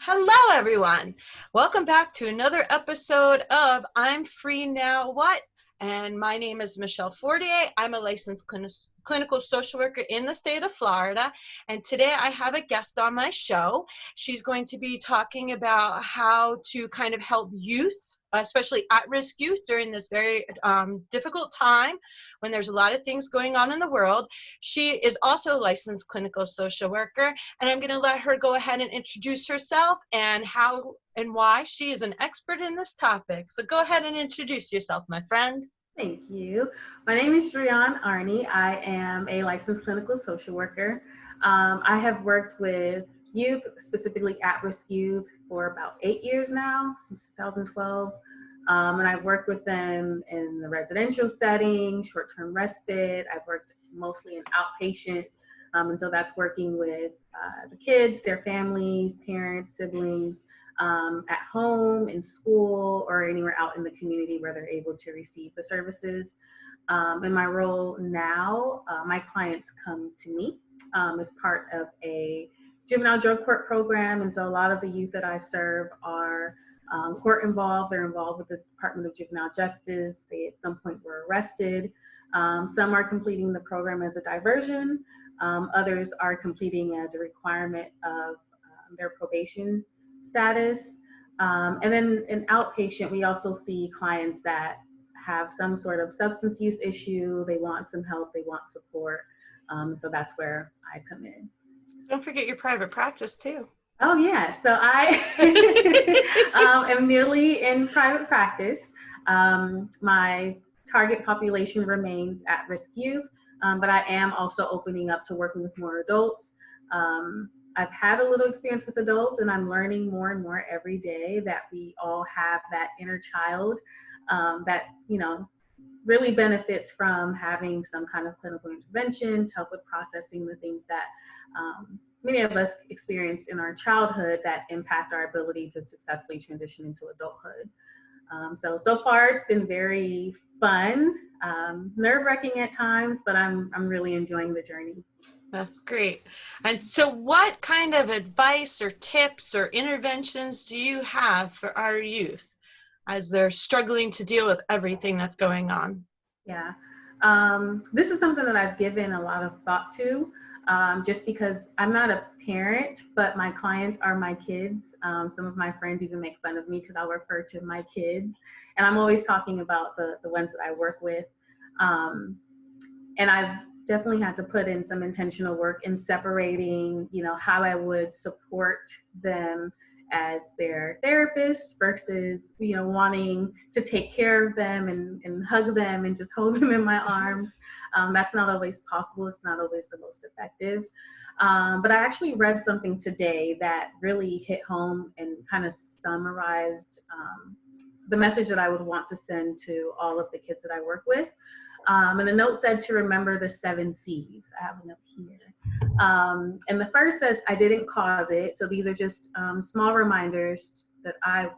Hello, everyone. Welcome back to another episode of I'm Free Now What? And my name is Michelle Fortier. I'm a licensed clinical social worker in the state of Florida. And today I have a guest on my show. She's going to be talking about how to kind of help youth, especially at-risk youth, during this very difficult time when there's a lot of things going on in the world. She is also a licensed clinical social worker, and I'm going to let her go ahead and introduce herself and how and why she is an expert in this topic. So go ahead and introduce yourself, my friend. Thank you. My name is Drionne Arney. I am a licensed clinical social worker. I have worked with youth, specifically at-risk youth, for about 8 years now, since 2012. And I've worked with them in the residential setting, short-term respite. I've worked mostly in outpatient. And so that's working with the kids, their families, parents, siblings, at home, in school, or anywhere out in the community where they're able to receive the services. In my role now, my clients come to me as part of a juvenile drug court program. And so a lot of the youth that I serve are court involved. They're involved with the Department of Juvenile Justice. They at some point were arrested. Some are completing the program as a diversion. Others are completing as a requirement of their probation status. And then in outpatient, we also see clients that have some sort of substance use issue. They want some help, they want support. So that's where I come in. Don't forget your private practice too. Oh yeah, so I am newly in private practice. My target population remains at-risk youth, but I am also opening up to working with more adults. I've had a little experience with adults, and I'm learning more and more every day that we all have that inner child that, really benefits from having some kind of clinical intervention to help with processing the things that many of us experience in our childhood that impact our ability to successfully transition into adulthood. So far it's been very fun, nerve-wracking at times, but I'm really enjoying the journey. That's great. And so what kind of advice or tips or interventions do you have for our youth as they're struggling to deal with everything that's going on? Yeah, this is something that I've given a lot of thought to, just because I'm not a parent, but my clients are my kids. Some of my friends even make fun of me because I'll refer to my kids, and I'm always talking about the ones that I work with. And I've definitely had to put in some intentional work in separating, how I would support them as their therapist versus, wanting to take care of them and hug them and just hold them in my arms. That's not always possible. It's not always the most effective. But I actually read something today that really hit home and kind of summarized the message that I would want to send to all of the kids that I work with. And the note said to remember the 7 C's. I have a note here. And the first says, I didn't cause it. So these are just small reminders that I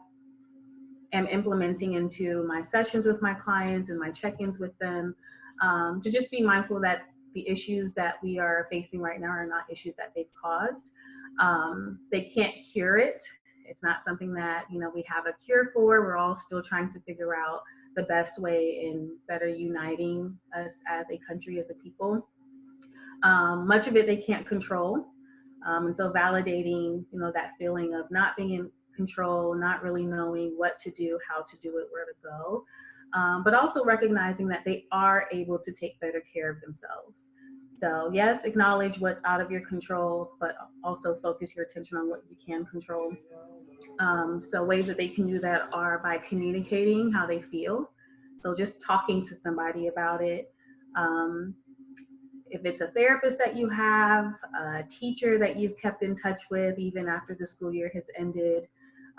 am implementing into my sessions with my clients and my check-ins with them, to just be mindful that the issues that we are facing right now are not issues that they've caused. They can't cure it. It's not something that, we have a cure for. We're all still trying to figure out the best way in better uniting us as a country, as a people. Much of it they can't control. And so validating, that feeling of not being in control, not really knowing what to do, how to do it, where to go. But also recognizing that they are able to take better care of themselves. So yes, acknowledge what's out of your control, but also focus your attention on what you can control. So ways that they can do that are by communicating how they feel. So just talking to somebody about it. If it's a therapist that you have, a teacher that you've kept in touch with even after the school year has ended,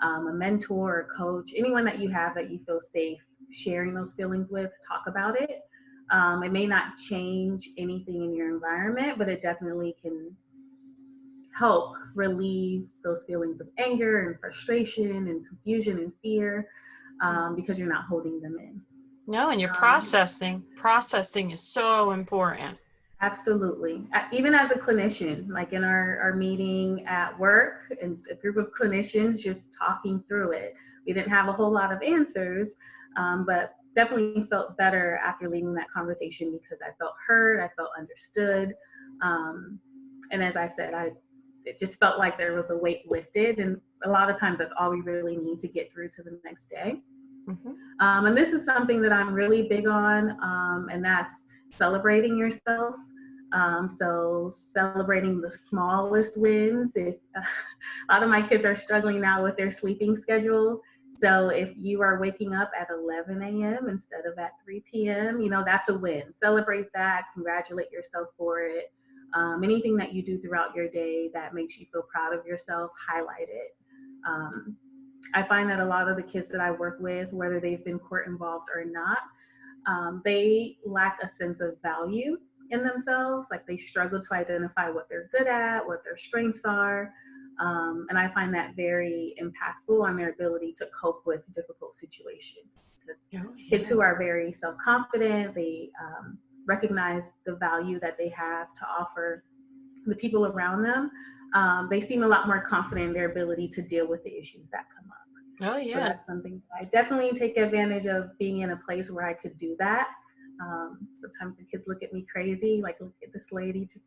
a mentor, a coach, anyone that you have that you feel safe sharing those feelings with, talk about it. It may not change anything in your environment, but it definitely can help relieve those feelings of anger and frustration and confusion and fear, because you're not holding them in. No, and you're processing. Processing is so important. Absolutely. Even as a clinician, like in our meeting at work, and a group of clinicians just talking through it. We didn't have a whole lot of answers, but definitely felt better after leaving that conversation because I felt heard, I felt understood. And as I said, it just felt like there was a weight lifted. And a lot of times that's all we really need to get through to the next day. Mm-hmm. And this is something that I'm really big on, and that's celebrating yourself. So celebrating the smallest wins. A lot of my kids are struggling now with their sleeping schedule. So if you are waking up at 11 a.m. instead of at 3 p.m., that's a win. Celebrate that, congratulate yourself for it. Anything that you do throughout your day that makes you feel proud of yourself, highlight it. I find that a lot of the kids that I work with, whether they've been court involved or not, they lack a sense of value in themselves. Like they struggle to identify what they're good at, what their strengths are. And I find that very impactful on their ability to cope with difficult situations. Because kids who are very self-confident, they recognize the value that they have to offer the people around them. They seem a lot more confident in their ability to deal with the issues that come up. Oh, yeah. So that's something I definitely take advantage of, being in a place where I could do that. Sometimes the kids look at me crazy, like, look at this lady, just,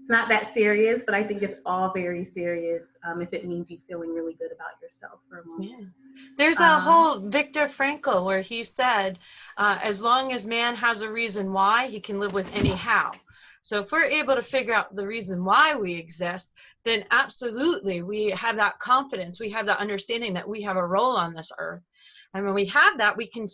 it's not that serious, but I think it's all very serious if it means you feeling really good about yourself for a moment. Yeah. There's a whole Viktor Frankl where he said, as long as man has a reason why, he can live with any how. So if we're able to figure out the reason why we exist, then absolutely we have that confidence, we have that understanding that we have a role on this earth. And when we have that, we can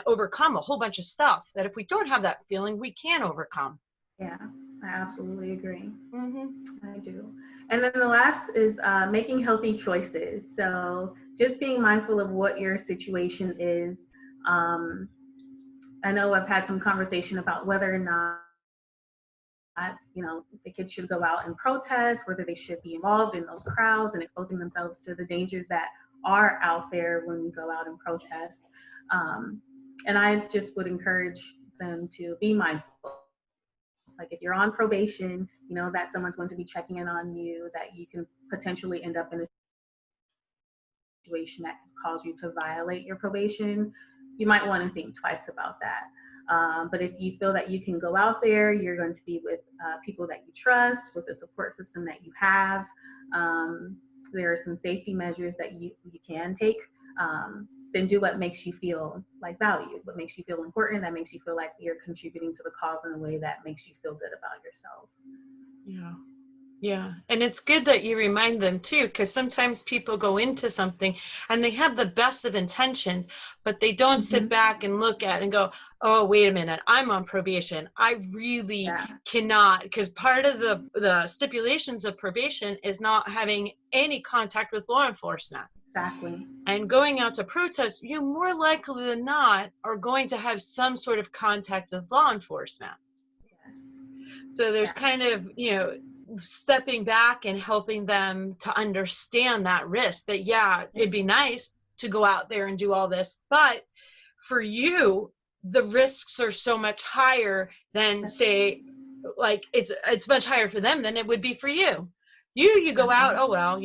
overcome a whole bunch of stuff that if we don't have that feeling, we can't overcome. Yeah, I absolutely agree. Mm-hmm. I do. And then the last is making healthy choices. So just being mindful of what your situation is. I know I've had some conversation about whether or not the kids should go out and protest, whether they should be involved in those crowds and exposing themselves to the dangers that are out there when we go out and protest. And I just would encourage them to be mindful. Like if you're on probation, that someone's going to be checking in on you, that you can potentially end up in a situation that could cause you to violate your probation. You might want to think twice about that. But if you feel that you can go out there, you're going to be with people that you trust, with the support system that you have. There are some safety measures that you can take. Then do what makes you feel like valued, what makes you feel important, that makes you feel like you're contributing to the cause in a way that makes you feel good about yourself. Yeah. Yeah. And it's good that you remind them too, because sometimes people go into something and they have the best of intentions, but they don't sit back and look at it and go, oh, wait a minute, I'm on probation. I really cannot, because part of the stipulations of probation is not having any contact with law enforcement. Exactly. And going out to protest, you more likely than not are going to have some sort of contact with law enforcement. Yes. So there's kind of, stepping back and helping them to understand that risk, that, it'd be nice to go out there and do all this, but for you, the risks are so much higher than, say, like it's much higher for them than it would be for you. You go out, oh, well,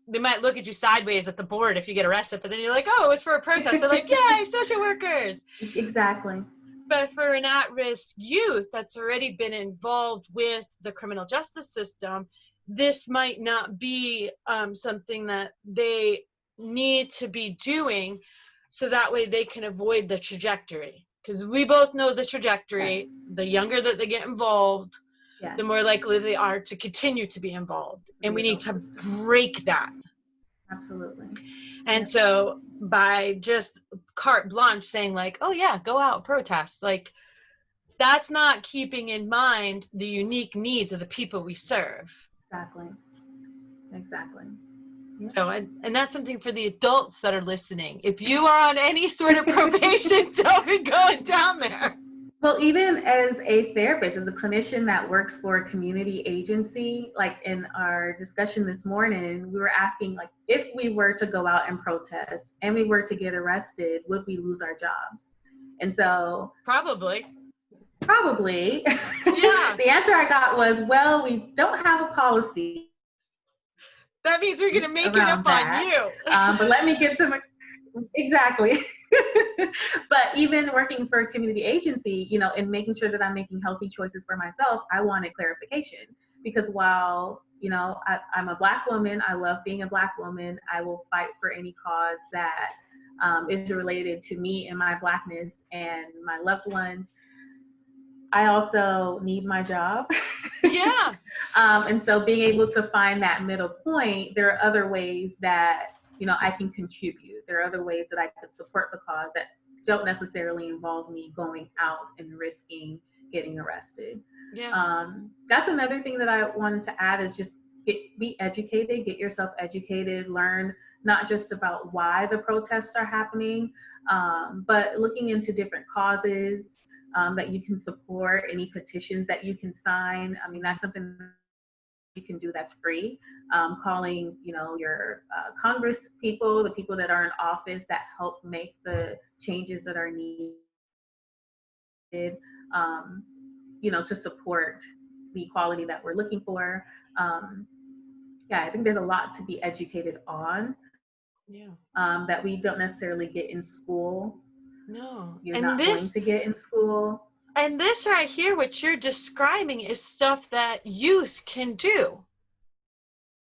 they might look at you sideways at the board if you get arrested, but then you're like, oh, it was for a protest. They're like, yay, social workers. Exactly. But for an at-risk youth that's already been involved with the criminal justice system, this might not be something that they need to be doing, so that way they can avoid the trajectory. Because we both know the trajectory. Yes. The younger that they get involved, yes. the more likely they are to continue to be involved. And we need to break that. Absolutely. And so by just carte blanche saying like, oh yeah, go out, protest, like that's not keeping in mind the unique needs of the people we serve. Exactly. Yep. So, and that's something for the adults that are listening. If you are on any sort of probation, don't be going down there. Well, even as a therapist, as a clinician that works for a community agency, like in our discussion this morning, we were asking, like, if we were to go out and protest and we were to get arrested, would we lose our jobs? And so Probably. probably. Yeah. The answer I got was, well, we don't have a policy That means we're going to make it around up on that. you. But let me get to exactly. But even working for a community agency, you know, and making sure that I'm making healthy choices for myself, I wanted clarification. Because while, you know, I'm a Black woman, I love being a Black woman, I will fight for any cause that is related to me and my Blackness and my loved ones. I also need my job. Yeah. And so being able to find that middle point, there are other ways that, you know, I can contribute. There are other ways that I could support the cause that don't necessarily involve me going out and risking getting arrested. Yeah. That's another thing that I wanted to add is just be educated, get yourself educated, learn not just about why the protests are happening, but looking into different causes that you can support, any petitions that you can sign. I mean, that's something you can do that's free. Calling, you know, your Congress people, the people that are in office that help make the changes that are needed, you know, to support the equality that we're looking for. Yeah, I think there's a lot to be educated on. Yeah. That we don't necessarily get in school. No. You're And not going this to get in school. and this right here, what you're describing, is stuff that youth can do.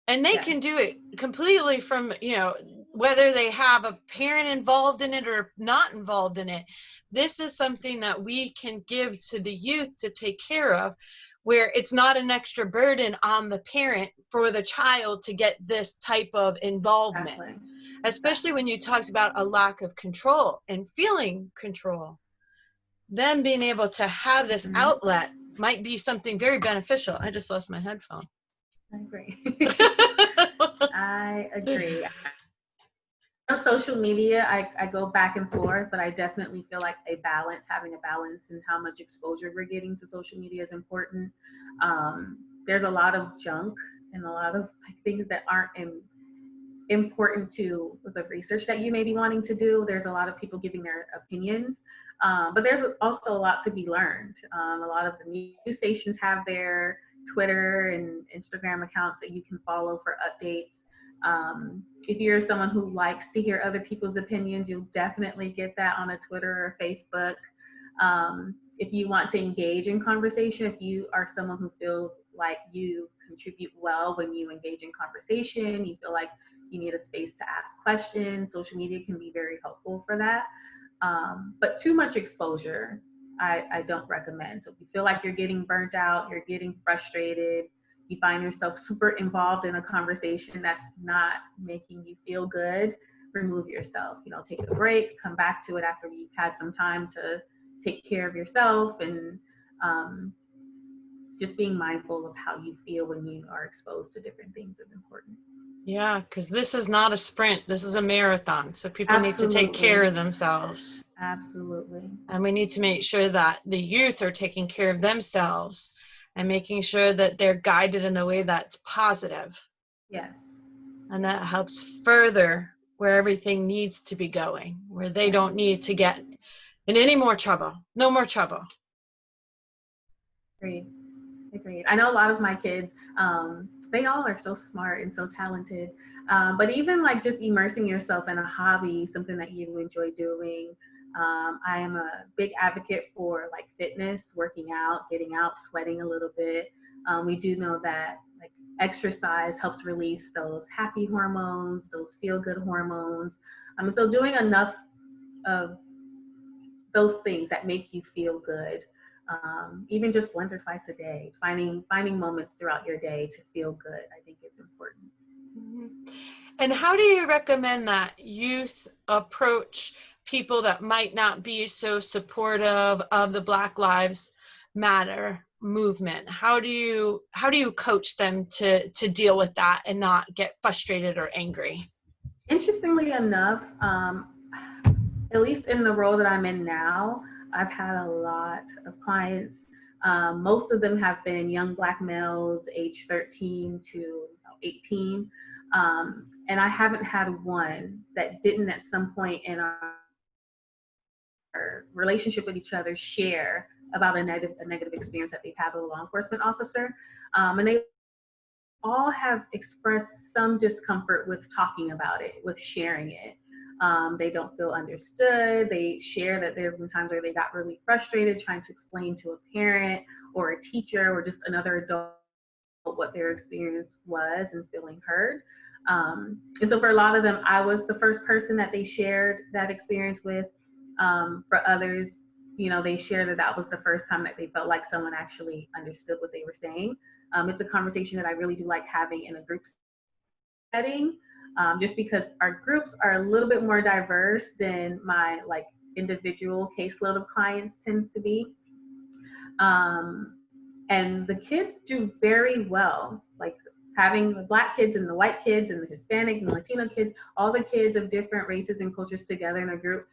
And they can Yes. do it completely from, you know, whether they have a parent involved in it or not involved in it. This is something that we can give to the youth to take care of, where it's not an extra burden on the parent for the child to get this type of involvement. Exactly. Especially when you talked about a lack of control and feeling control. Them being able to have this outlet might be something very beneficial. I just lost my headphone. I agree. I agree. On social media, I go back and forth, but I definitely feel like having a balance in how much exposure we're getting to social media is important. There's a lot of junk and a lot of things that aren't important to the research that you may be wanting to do. There's a lot of people giving their opinions, but there's also a lot to be learned. A lot of the news stations have their Twitter and Instagram accounts that you can follow for updates. If you're someone who likes to hear other people's opinions, you'll definitely get that on a Twitter or Facebook. If you want to engage in conversation, if you are someone who feels like you contribute well when you engage in conversation, you feel like you need a space to ask questions, social media can be very helpful for that. But too much exposure, I don't recommend. So if you feel like you're getting burnt out, you're getting frustrated, you find yourself super involved in a conversation that's not making you feel good, remove yourself. You know, take a break, come back to it after you've had some time to take care of yourself, and just being mindful of how you feel when you are exposed to different things is important. Yeah, because this is not a sprint. This is a marathon. So people Absolutely. need to take care of themselves. Absolutely. And we need to make sure that the youth are taking care of themselves and making sure that they're guided in a way that's positive. Yes. And that helps further where everything needs to be going, where they don't need to get in any more trouble. No more trouble. Agreed. I know a lot of my kids, they all are so smart and so talented. But even like just immersing yourself in a hobby, something that you enjoy doing. I am a big advocate for like fitness, working out, getting out, sweating a little bit. We do know that like exercise helps release those happy hormones, those feel-good hormones. So doing enough of those things that make you feel good, even just once or twice a day, finding moments throughout your day to feel good, I think is important. Mm-hmm. And how do you recommend that youth approach people that might not be so supportive of the Black Lives Matter movement? How do you coach them to deal with that and not get frustrated or angry? Interestingly enough, at least in the role that I'm in now, I've had a lot of clients. Most of them have been young Black males, age 13 to 18. And I haven't had one that didn't at some point in our relationship with each other share about a negative experience that they've had with a law enforcement officer. And they all have expressed some discomfort with talking about it, with sharing it. They don't feel understood. They share that there have been times where they got really frustrated trying to explain to a parent or a teacher or just another adult what their experience was and feeling heard. And so for a lot of them, I was the first person that they shared that experience with. For others, they share that was the first time that they felt like someone actually understood what they were saying. It's a conversation that I really do like having in a group setting, just because our groups are a little bit more diverse than my individual caseload of clients tends to be. And the kids do very well, like having the Black kids and the white kids and the Hispanic and the Latino kids, all the kids of different races and cultures together in a group,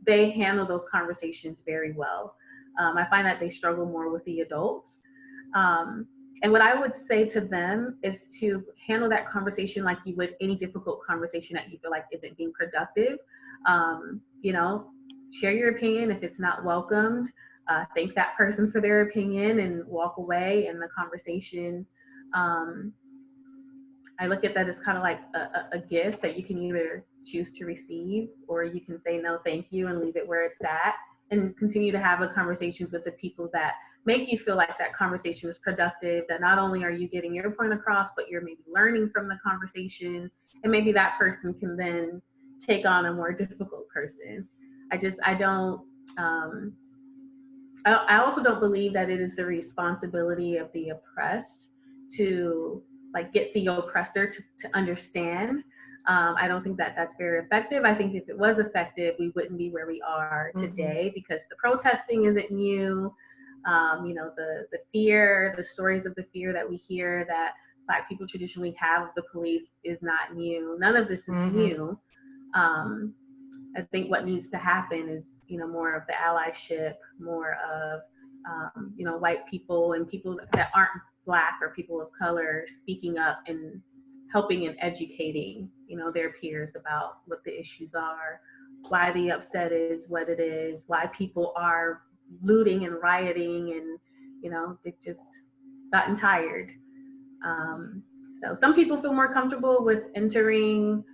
they handle those conversations very well. I find that they struggle more with the adults. And what I would say to them is to handle that conversation like you would any difficult conversation that you feel like isn't being productive. Share your opinion. If it's not welcomed, thank that person for their opinion and walk away. And the conversation, I look at that as kind of like a gift that you can either choose to receive, or you can say no thank you and leave it where it's at, and continue to have a conversation with the people that make you feel like that conversation is productive, that not only are you getting your point across, but you're maybe learning from the conversation, and maybe that person can then take on a more difficult person. I also don't believe that it is the responsibility of the oppressed to get the oppressor to understand. I don't think that that's very effective. I think if it was effective, we wouldn't be where we are today, because the protesting isn't new. The fear, the stories of the fear that we hear that Black people traditionally have of the police is not new. None of this is new. I think what needs to happen is, more of the allyship, more of, white people and people that aren't Black or people of color speaking up and helping and educating, their peers about what the issues are, why the upset is what it is, why people are looting and rioting, and, they've just gotten tired. So some people feel more comfortable with entering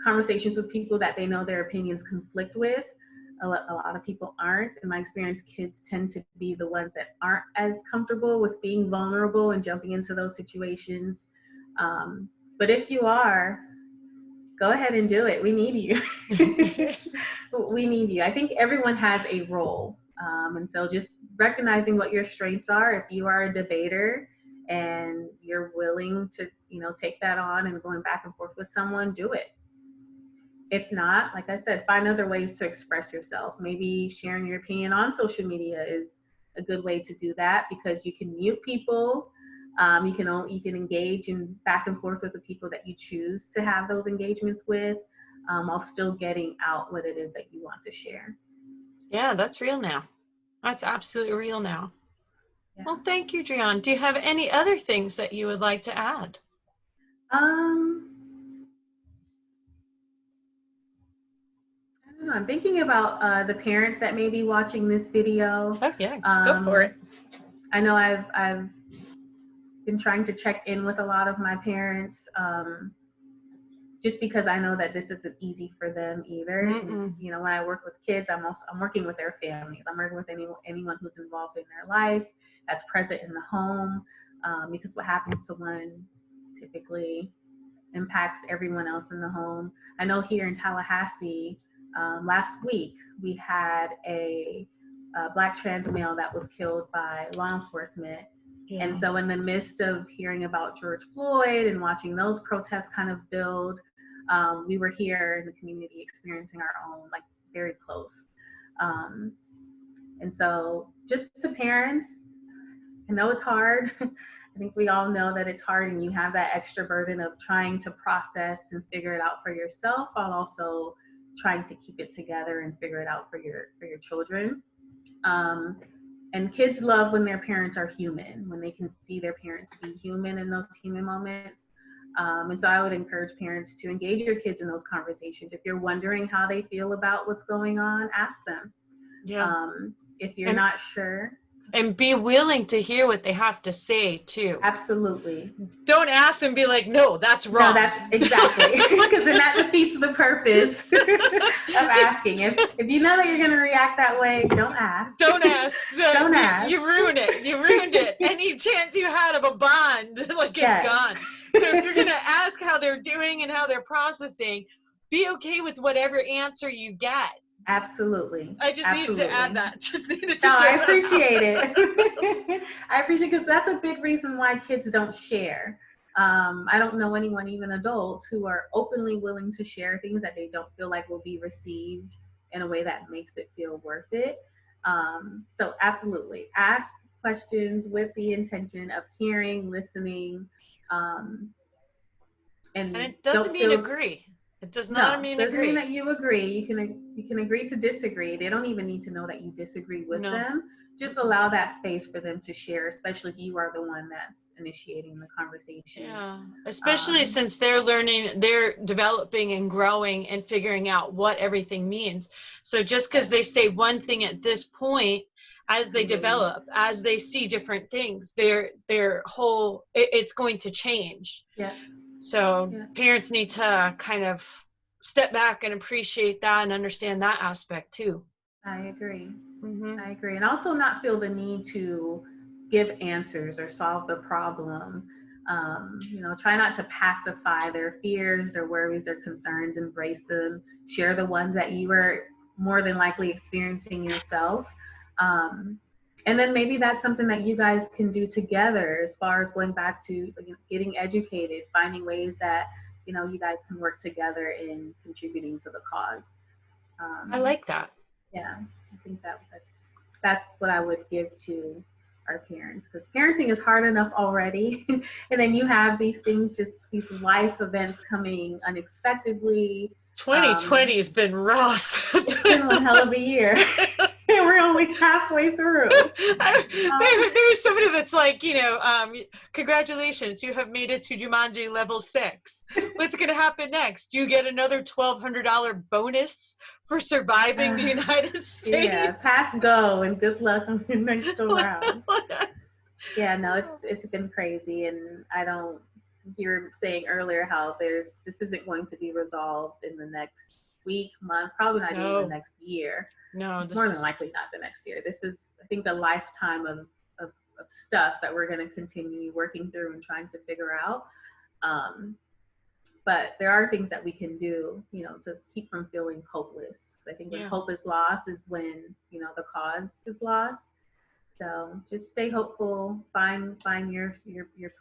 conversations with people that they know their opinions conflict with. A lot of people aren't. In my experience, kids tend to be the ones that aren't as comfortable with being vulnerable and jumping into those situations. But if you are, go ahead and do it. We need you. We need you. I think everyone has a role. And so just recognizing what your strengths are. If you are a debater and you're willing to, take that on and going back and forth with someone, do it. If not, like I said, find other ways to express yourself. Maybe sharing your opinion on social media is a good way to do that, because you can mute people. You can engage in back and forth with the people that you choose to have those engagements with, while still getting out what it is that you want to share. Yeah, that's real now. That's absolutely real now. Yeah. Well, thank you, Drionne. Do you have any other things that you would like to add? I don't know. I'm thinking about the parents that may be watching this video. Oh yeah, go for it. I know I've been trying to check in with a lot of my parents, just because I know that this isn't easy for them either. When I work with kids, I'm working with their families. I'm working with anyone who's involved in their life, that's present in the home, because what happens to one typically impacts everyone else in the home. I know here in Tallahassee, last week we had a Black trans male that was killed by law enforcement. Yeah. And so in the midst of hearing about George Floyd and watching those protests kind of build, we were here in the community experiencing our own, very close. And so just to parents, I know it's hard. I think we all know that it's hard, and you have that extra burden of trying to process and figure it out for yourself, while also trying to keep it together and figure it out for your children. And kids love when their parents are human, when they can see their parents be human in those human moments. And so I would encourage parents to engage your kids in those conversations. If you're wondering how they feel about what's going on, ask them. Yeah. if you're not sure. And be willing to hear what they have to say too. Absolutely. Don't ask them, be like, no, that's wrong. No, that's exactly, because then that defeats the purpose of asking. If you know that you're going to react that way, don't ask. Don't ask. Don't ask. You ruined it. You ruined it. Any chance you had of a bond, like, it's gone. So if you're going to ask how they're doing and how they're processing, be okay with whatever answer you get. Absolutely. I just needed to add that. Just needed to. No, I appreciate it. I appreciate, because that's a big reason why kids don't share. I don't know anyone, even adults, who are openly willing to share things that they don't feel like will be received in a way that makes it feel worth it. So absolutely, ask questions with the intention of hearing, listening, and it doesn't mean agree. It does not mean agree. It doesn't mean that you agree. You can agree to disagree. They don't even need to know that you disagree with them. Just allow that space for them to share, especially if you are the one that's initiating the conversation. Yeah, especially since they're learning, they're developing and growing and figuring out what everything means. So just because they say one thing at this point, as they develop, as they see different things, their whole, it's going to change. Yeah. So parents need to kind of step back and appreciate that and understand that aspect too. I agree. Mm-hmm. I agree. And also not feel the need to give answers or solve the problem. Try not to pacify their fears, their worries, their concerns, embrace them, share the ones that you were more than likely experiencing yourself. And then maybe that's something that you guys can do together, as far as going back to getting educated, finding ways that, you guys can work together in contributing to the cause. I like that. Yeah, I think that's what I would give to our parents, because parenting is hard enough already. And then you have these life events coming unexpectedly. 2020 has been rough. It's been one hell of a year. We're only halfway through. There was somebody that's like, congratulations, you have made it to Jumanji level 6. What's going to happen next? You get another $1,200 bonus for surviving the United States. Yeah, pass go and good luck on your next go round. Yeah, no, it's been crazy, and you were saying earlier how this isn't going to be resolved in the next week, month, probably not even the next year. No, more than likely not the next year. This is, I think, a lifetime of stuff that we're going to continue working through and trying to figure out. But there are things that we can do, to keep from feeling hopeless. I think when hope is lost is when, the cause is lost. So just stay hopeful, find your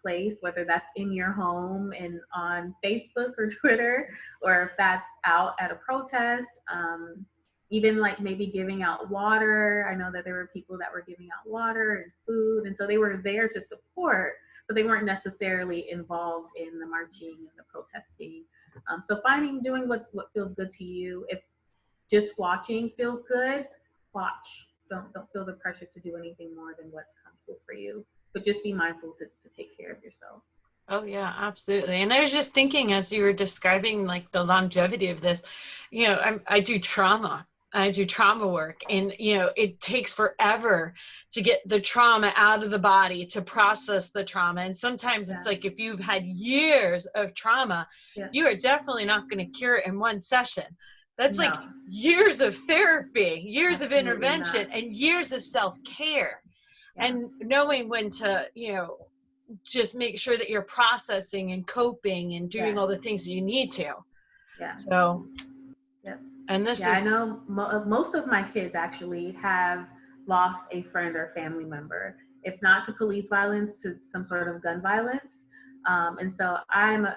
place, whether that's in your home and on Facebook or Twitter, or if that's out at a protest. Even like maybe giving out water. I know that there were people that were giving out water and food, and so they were there to support, but they weren't necessarily involved in the marching and the protesting. So doing what feels good to you. If just watching feels good, watch. Don't feel the pressure to do anything more than what's comfortable for you, but just be mindful to take care of yourself. Oh yeah, absolutely. And I was just thinking, as you were describing like the longevity of this, I do trauma. I do trauma work, and it takes forever to get the trauma out of the body, to process the trauma. And sometimes it's like, if you've had years of trauma, you are definitely not going to cure it in one session. That's like years of therapy, years of intervention, and years of self-care, and knowing when to, just make sure that you're processing and coping and doing all the things that you need to. Yeah. So, and this is, I know most of my kids actually have lost a friend or family member, if not to police violence, to some sort of gun violence. And so I'm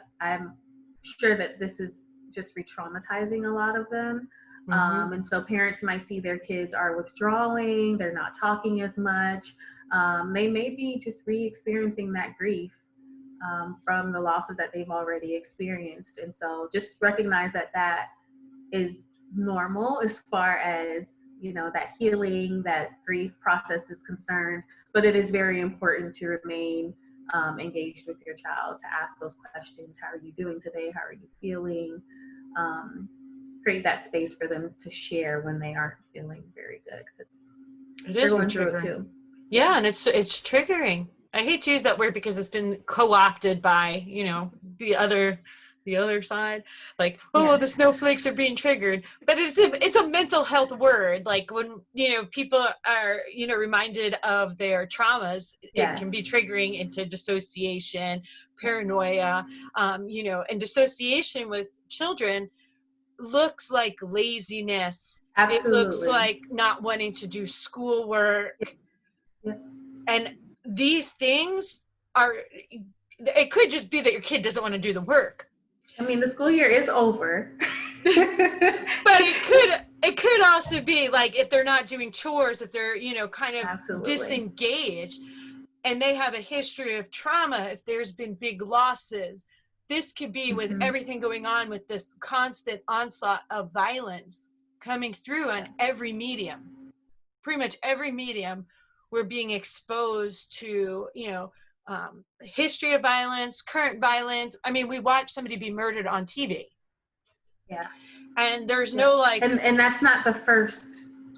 sure that this is just re-traumatizing a lot of them. And so parents might see their kids are withdrawing, they're not talking as much. They may be just re-experiencing that grief from the losses that they've already experienced. And so just recognize that is normal as far as, that healing, that grief process is concerned, but it is very important to remain engaged with your child, to ask those questions. How are you doing today? How are you feeling? Create that space for them to share when they aren't feeling very good. It They're is going through it re-triggering. too. Yeah, and it's triggering. I hate to use that word because it's been co-opted by, the other side. Like, oh, the Yes. snowflakes are being triggered. But it's a mental health word. Like when, people are, reminded of their traumas, it Yes. can be triggering into dissociation, paranoia, and dissociation with children looks like laziness. It looks Absolutely. like not wanting to do schoolwork. Yep. And these things are, it could just be that your kid doesn't want to do the work. I mean, the school year is over. But it could also be like if they're not doing chores, if they're, kind of Absolutely. disengaged and they have a history of trauma, if there's been big losses. This could be with Mm-hmm. everything going on with this constant onslaught of violence coming through on every medium. Pretty much every medium, we're being exposed to, history of violence, current violence. I mean, we watch somebody be murdered on TV. Yeah. And there's Yeah. no like. And that's not the first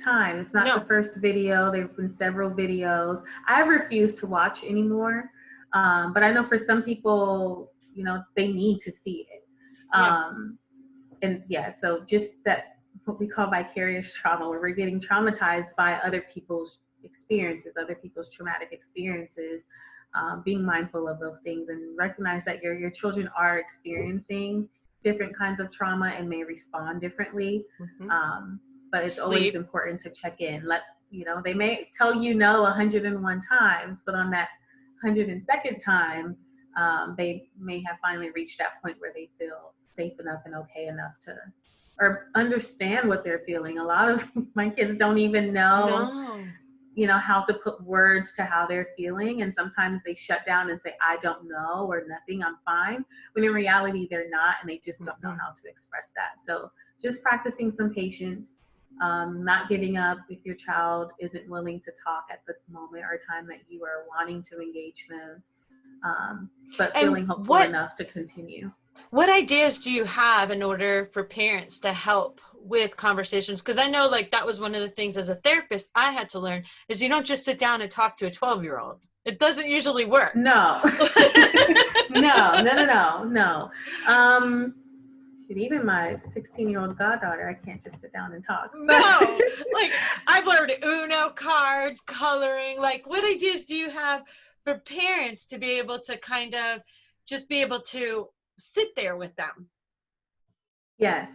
time. It's not No. the first video. There have been several videos. I refuse to watch anymore. But I know for some people, they need to see it. Yeah. And yeah, so just that, what we call vicarious trauma, where we're getting traumatized by other people's experiences, other people's traumatic experiences, being mindful of those things and recognize that your children are experiencing different kinds of trauma and may respond differently. But it's always important to check in. They may tell no 101 times, but on that 102nd time, they may have finally reached that point where they feel safe enough and okay enough to, or understand what they're feeling. A lot of my kids don't even know, how to put words to how they're feeling. And sometimes they shut down and say, I don't know, or nothing, I'm fine. When in reality, they're not, and they just don't know how to express that. So just practicing some patience, not giving up if your child isn't willing to talk at the moment or time that you are wanting to engage them, but feeling hopeful enough to continue. What ideas do you have in order for parents to help with conversations? Because I know like that was one of the things as a therapist I had to learn is you don't just sit down and talk to a 12-year-old. It doesn't usually work. No. No. Even my 16-year-old goddaughter, I can't just sit down and talk. No, like I've learned Uno cards, coloring. Like, what ideas do you have for parents to be able to kind of just be able to sit there with them? Yes.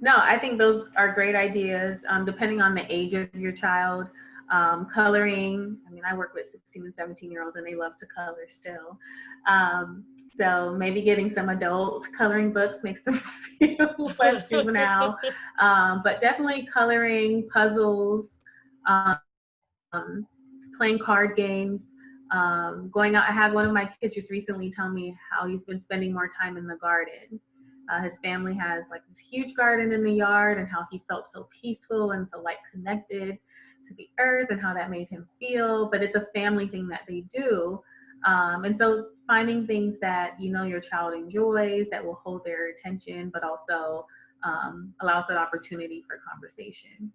No, I think those are great ideas, depending on the age of your child. Coloring, I mean, I work with 16 and 17-year-olds and they love to color still. So maybe getting some adult coloring books makes them feel less juvenile. But definitely coloring, puzzles, playing card games, going out. I had one of my kids just recently tell me how he's been spending more time in the garden. His family has like this huge garden in the yard and how he felt so peaceful and so like connected to the earth and how that made him feel. But it's a family thing that they do. And so finding things that your child enjoys that will hold their attention, but also allows that opportunity for conversation.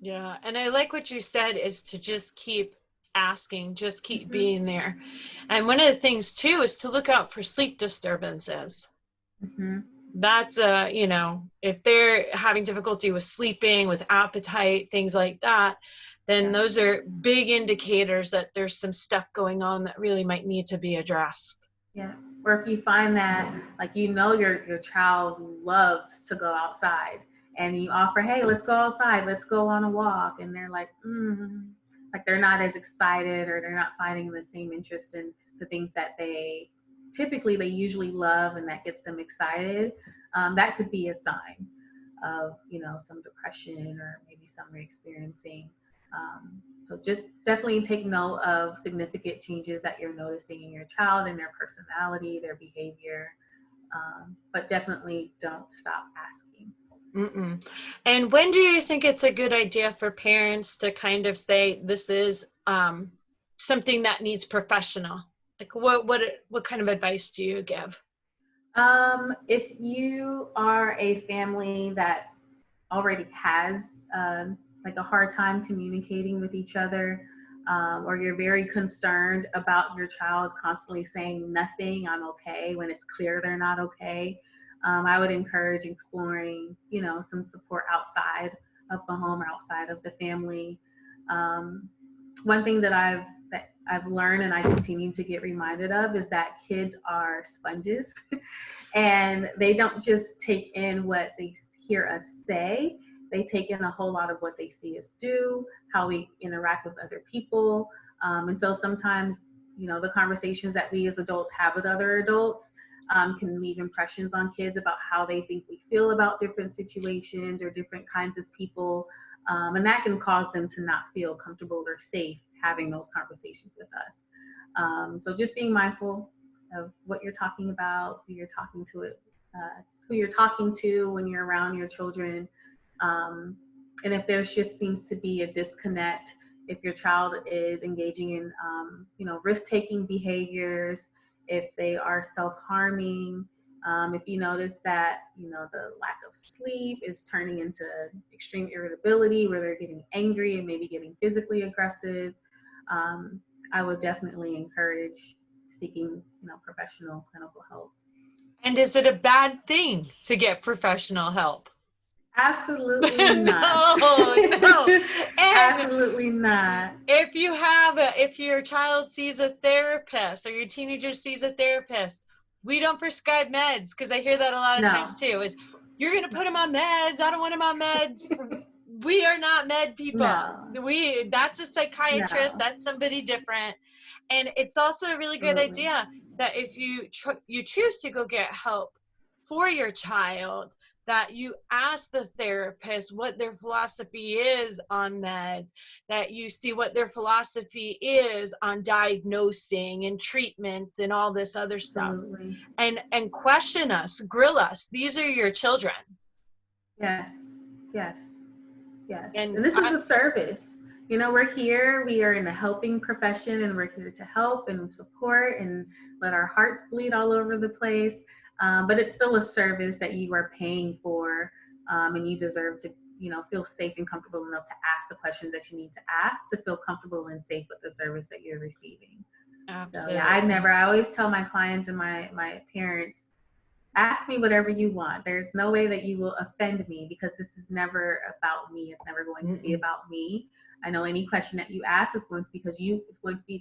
Yeah, and I like what you said is to just keep asking, just keep being there. And one of the things too is to look out for sleep disturbances. That's if they're having difficulty with sleeping, with appetite, things like that, then those are big indicators that there's some stuff going on that really might need to be addressed. Yeah. Or if you find that like your child loves to go outside and you offer, hey, let's go outside, let's go on a walk, and they're like they're not as excited, or they're not finding the same interest in the things that they usually love and that gets them excited, that could be a sign of some depression or maybe some are experiencing. So just definitely take note of significant changes that you're noticing in your child and their personality, their behavior, but definitely don't stop asking. And when do you think it's a good idea for parents to kind of say this is something that needs professional? Like what kind of advice do you give? If you are a family that already has like a hard time communicating with each other, or you're very concerned about your child constantly saying nothing, I'm okay, when it's clear they're not okay, I would encourage exploring, some support outside of the home or outside of the family. One thing that I've learned and I continue to get reminded of is that kids are sponges and they don't just take in what they hear us say, they take in a whole lot of what they see us do, how we interact with other people. And so sometimes, the conversations that we as adults have with other adults can leave impressions on kids about how they think we feel about different situations or different kinds of people. And that can cause them to not feel comfortable or safe having those conversations with us. So just being mindful of what you're talking about, who you're talking to when you're around your children. And if there just seems to be a disconnect, if your child is engaging in, risk-taking behaviors, if they are self-harming, if you notice that, the lack of sleep is turning into extreme irritability where they're getting angry and maybe getting physically aggressive, I would definitely encourage seeking, professional clinical help. And is it a bad thing to get professional help? Absolutely not. No. And absolutely not. if your child sees a therapist or your teenager sees a therapist, we don't prescribe meds, because I hear that a lot of times too, is you're going to put them on meds. I don't want them on meds. We are not med people. No. That's a psychiatrist. No. That's somebody different. And it's also a really good idea that if you choose to go get help for your child, that you ask the therapist what their philosophy is on meds, that you see what their philosophy is on diagnosing and treatment and all this other stuff. Absolutely. And question us, grill us. These are your children. Yes. And this is a service. We're here, we are in the helping profession, and we're here to help and support and let our hearts bleed all over the place. But it's still a service that you are paying for, and you deserve to, feel safe and comfortable enough to ask the questions that you need to ask to feel comfortable and safe with the service that you're receiving. Absolutely. So yeah, I always tell my clients and my parents, ask me whatever you want. There's no way that you will offend me, because this is never about me. It's never going to be about me. I know any question that you ask is going to be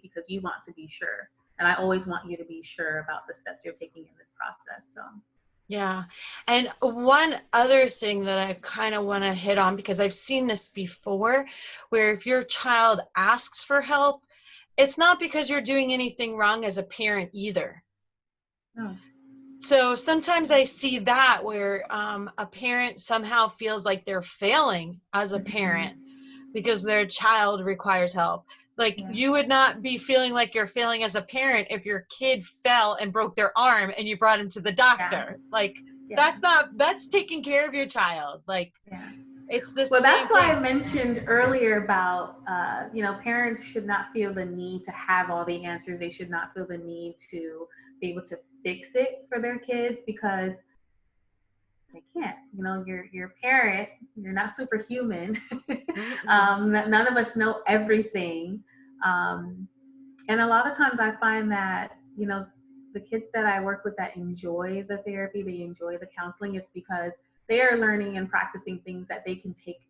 because you want to be sure. And I always want you to be sure about the steps you're taking in this process. So. Yeah. And one other thing that I kind of want to hit on, because I've seen this before, where if your child asks for help, it's not because you're doing anything wrong as a parent either. No. So sometimes I see that where a parent somehow feels like they're failing as a parent because their child requires help. Like, you would not be feeling like you're failing as a parent if your kid fell and broke their arm and you brought him to the doctor. That's taking care of your child. It's the same that's why thing. I mentioned earlier about, parents should not feel the need to have all the answers. They should not feel the need to be able to fix it for their kids, because they can't. You're a parent, you're not superhuman. None of us know everything. And a lot of times I find that, the kids that I work with that enjoy the therapy, they enjoy the counseling, it's because they are learning and practicing things that they can take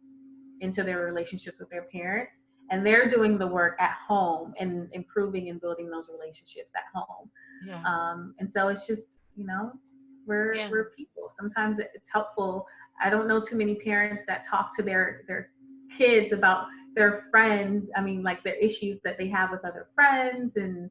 into their relationships with their parents. And they're doing the work at home and improving and building those relationships at home. Yeah. And so it's just, we're people. Sometimes it's helpful. I don't know too many parents that talk to their kids about their friends. I mean, like their issues that they have with other friends, and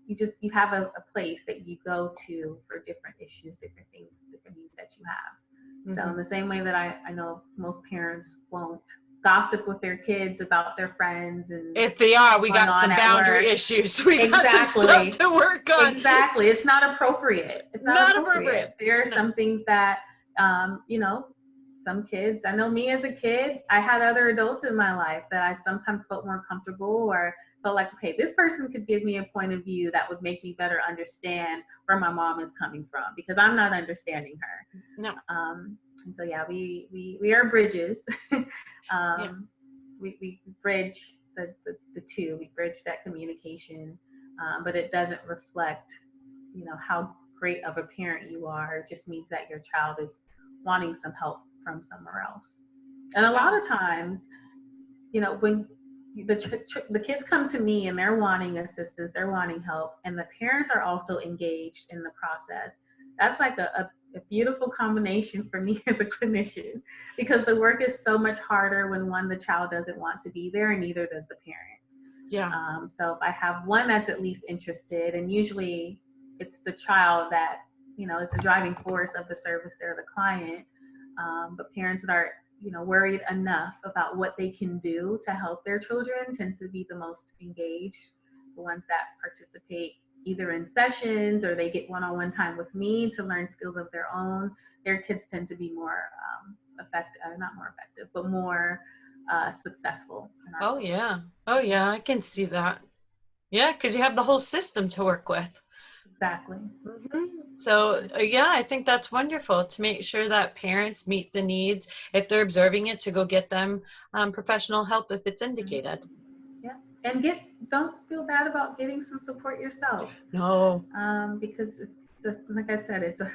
you have a place that you go to for different issues, different things, different needs that you have. So in the same way that I know most parents won't gossip with their kids about their friends, and if they are, we got some boundary issues. We got some stuff to work on. Exactly. It's not appropriate. It's not appropriate. There are some things that, some kids, I know me as a kid, I had other adults in my life that I sometimes felt more comfortable or felt like, okay, this person could give me a point of view that would make me better understand where my mom is coming from, because I'm not understanding her. No. And so, yeah, we are bridges. we bridge the two. We bridge that communication, but it doesn't reflect, how great of a parent you are. It just means that your child is wanting some help from somewhere else. And a lot of times, when the kids come to me and they're wanting assistance, they're wanting help, and the parents are also engaged in the process. That's like a beautiful combination for me as a clinician, because the work is so much harder when the child doesn't want to be there, and neither does the parent. Yeah. So if I have one that's at least interested, and usually it's the child that, is the driving force of the service, they're the client, but parents that are, worried enough about what they can do to help their children tend to be the most engaged. The ones that participate either in sessions or they get one-on-one time with me to learn skills of their own, their kids tend to be more effective, not more effective, but more successful. Oh yeah, I can see that. Yeah, because you have the whole system to work with. Exactly. So yeah, I think that's wonderful to make sure that parents meet the needs if they're observing it, to go get them professional help if it's indicated. Yeah, and don't feel bad about getting some support yourself. No. Because it's just, like I said, it's a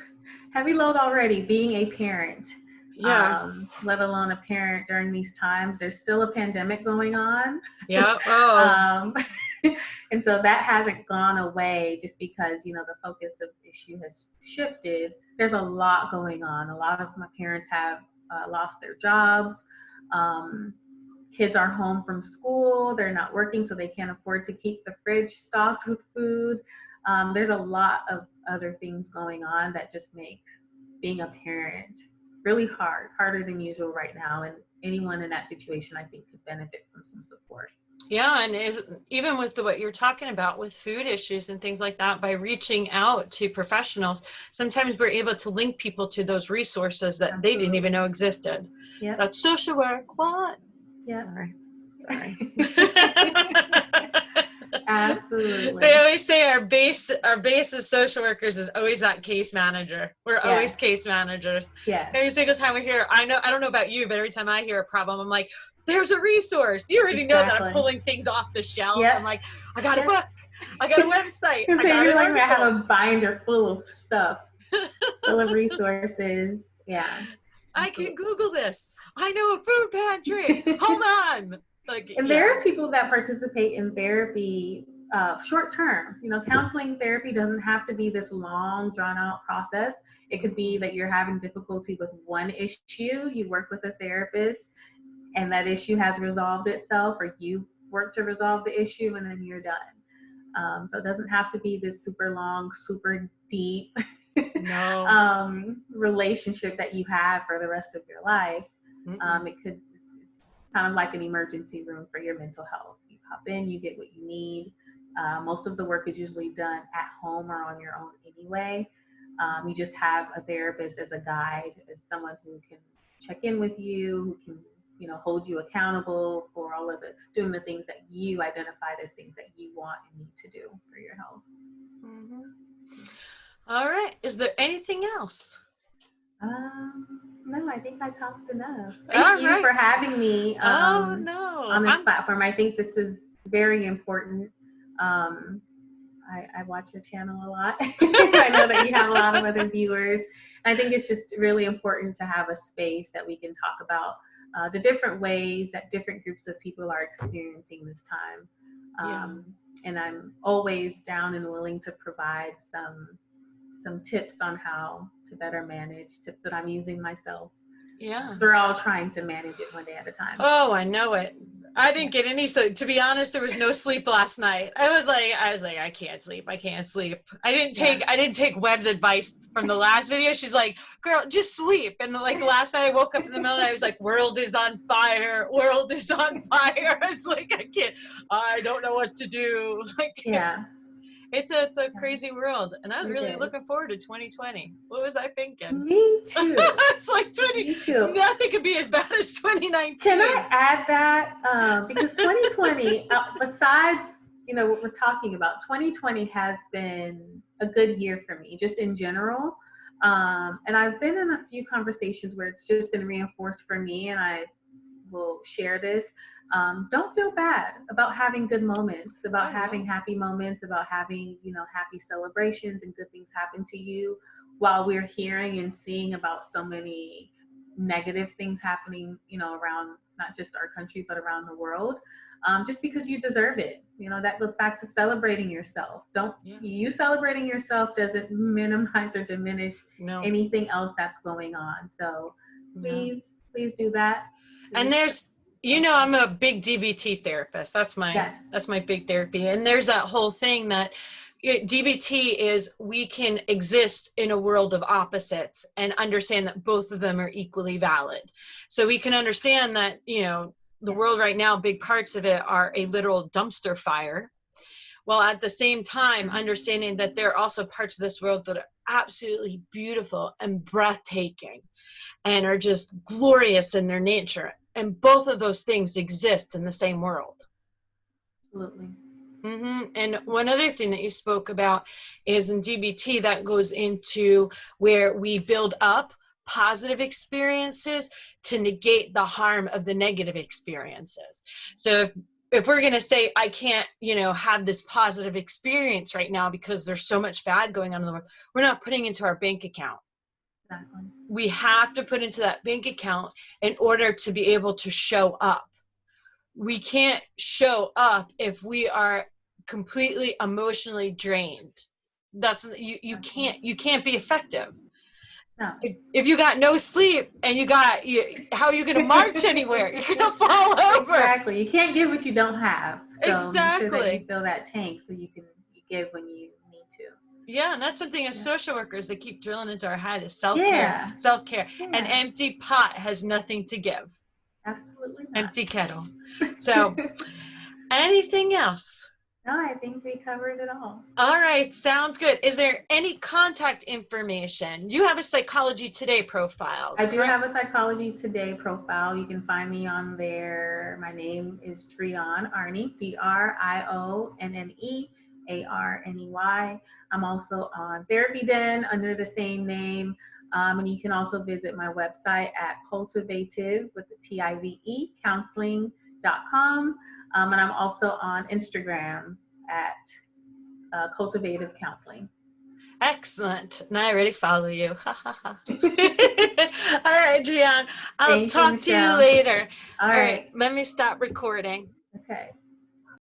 heavy load already being a parent. Yeah. Let alone a parent during these times. There's still a pandemic going on. Yeah. Oh. And so that hasn't gone away just because, the focus of the issue has shifted. There's a lot going on. A lot of my parents have lost their jobs. Kids are home from school. They're not working, so they can't afford to keep the fridge stocked with food. There's a lot of other things going on that just make being a parent really harder than usual right now. And anyone in that situation, I think, could benefit from some support. Yeah, and even with what you're talking about with food issues and things like that, by reaching out to professionals, sometimes we're able to link people to those resources that Absolutely. they didn't even know existed. Yep. That's social work. What? Yeah. Sorry. Absolutely. They always say our base as social workers is always that case manager. We're always case managers. Yeah. Every single time we hear, I don't know about you, but every time I hear a problem, I'm like, there's a resource. You already know that I'm pulling things off the shelf. Yep. I'm like, I got a book. I got a website. I got an article. I have a binder full of stuff, full of resources. Yeah. Absolutely. I can Google this. I know a food pantry. Hold on. And there are people that participate in therapy short term. Counseling therapy doesn't have to be this long, drawn out process. It could be that you're having difficulty with one issue. You work with a therapist and that issue has resolved itself, or you work to resolve the issue and then you're done. So it doesn't have to be this super long, super deep relationship that you have for the rest of your life. It's kind of like an emergency room for your mental health. You pop in, you get what you need. Most of the work is usually done at home or on your own anyway. You just have a therapist as a guide, as someone who can check in with you, who can hold you accountable for all of doing the things that you identified as things that you want and need to do for your health. All right. Is there anything else? No, I think I talked enough. Thank you for having me on this platform. I think this is very important. I watch your channel a lot. I know that you have a lot of other viewers. I think it's just really important to have a space that we can talk about the different ways that different groups of people are experiencing this time. And I'm always down and willing to provide some tips on how to better manage, tips that I'm using myself. Yeah. So we're all trying to manage it one day at a time. Oh, I know it. I didn't get any sleep. To be honest, there was no sleep last night. I was like, I can't sleep. I didn't take Webb's advice from the last video. She's like, girl, just sleep. And last night I woke up in the middle and I was like, world is on fire. World is on fire. I was like, I don't know what to do. It's a crazy world, and I was really looking forward to 2020. What was I thinking? Me too. It's like Me too. Nothing could be as bad as 2019. Can I add that? Because 2020, besides what we're talking about, 2020 has been a good year for me, just in general. And I've been in a few conversations where it's just been reinforced for me, and I will share this. don't feel bad about having good moments, about Oh, having no. happy moments, about having, happy celebrations and good things happen to you, while we're hearing and seeing about so many negative things happening, around not just our country, but around the world. Just because you deserve it. That goes back to celebrating yourself. Don't Yeah. You celebrating yourself doesn't minimize or diminish No. anything else that's going on. So No. please do that. And Please. there's, I'm a big DBT therapist. That's Yes. my big therapy. And there's that whole thing that DBT is, we can exist in a world of opposites and understand that both of them are equally valid. So we can understand that, the world right now, big parts of it are a literal dumpster fire. While at the same time, understanding that there are also parts of this world that are absolutely beautiful and breathtaking and are just glorious in their nature. And both of those things exist in the same world. Absolutely. And one other thing that you spoke about is in DBT, that goes into where we build up positive experiences to negate the harm of the negative experiences. So if we're going to say, I can't, have this positive experience right now because there's so much bad going on in the world, we're not putting into our bank account. Exactly. We have to put into that bank account in order to be able to show up. We can't show up if we are completely emotionally drained. That's you can't be effective. No. If you got no sleep and how are you going to march anywhere? You're going to fall over. Exactly. You can't give what you don't have. So make sure that you Exactly. fill that tank so you can give when you need to. Yeah, and that's something as social workers they keep drilling into our head is Yeah. self-care. Yeah. An empty pot has nothing to give. Absolutely not. Empty kettle. So, anything else? No, I think we covered it all. All right, sounds good. Is there any contact information? You have a Psychology Today profile. I do correct? have a Psychology Today profile. You can find me on there. My name is Drionne Arney, DrionneArney. I'm also on Therapy Den under the same name. And you can also visit my website at cultivative with the TIVE counseling.com. And I'm also on Instagram at Cultivative Counseling. Excellent. Now I already follow you. All right, Drionne. I'll Thank you, talk to you Michelle. later. All right. Let me stop recording. Okay.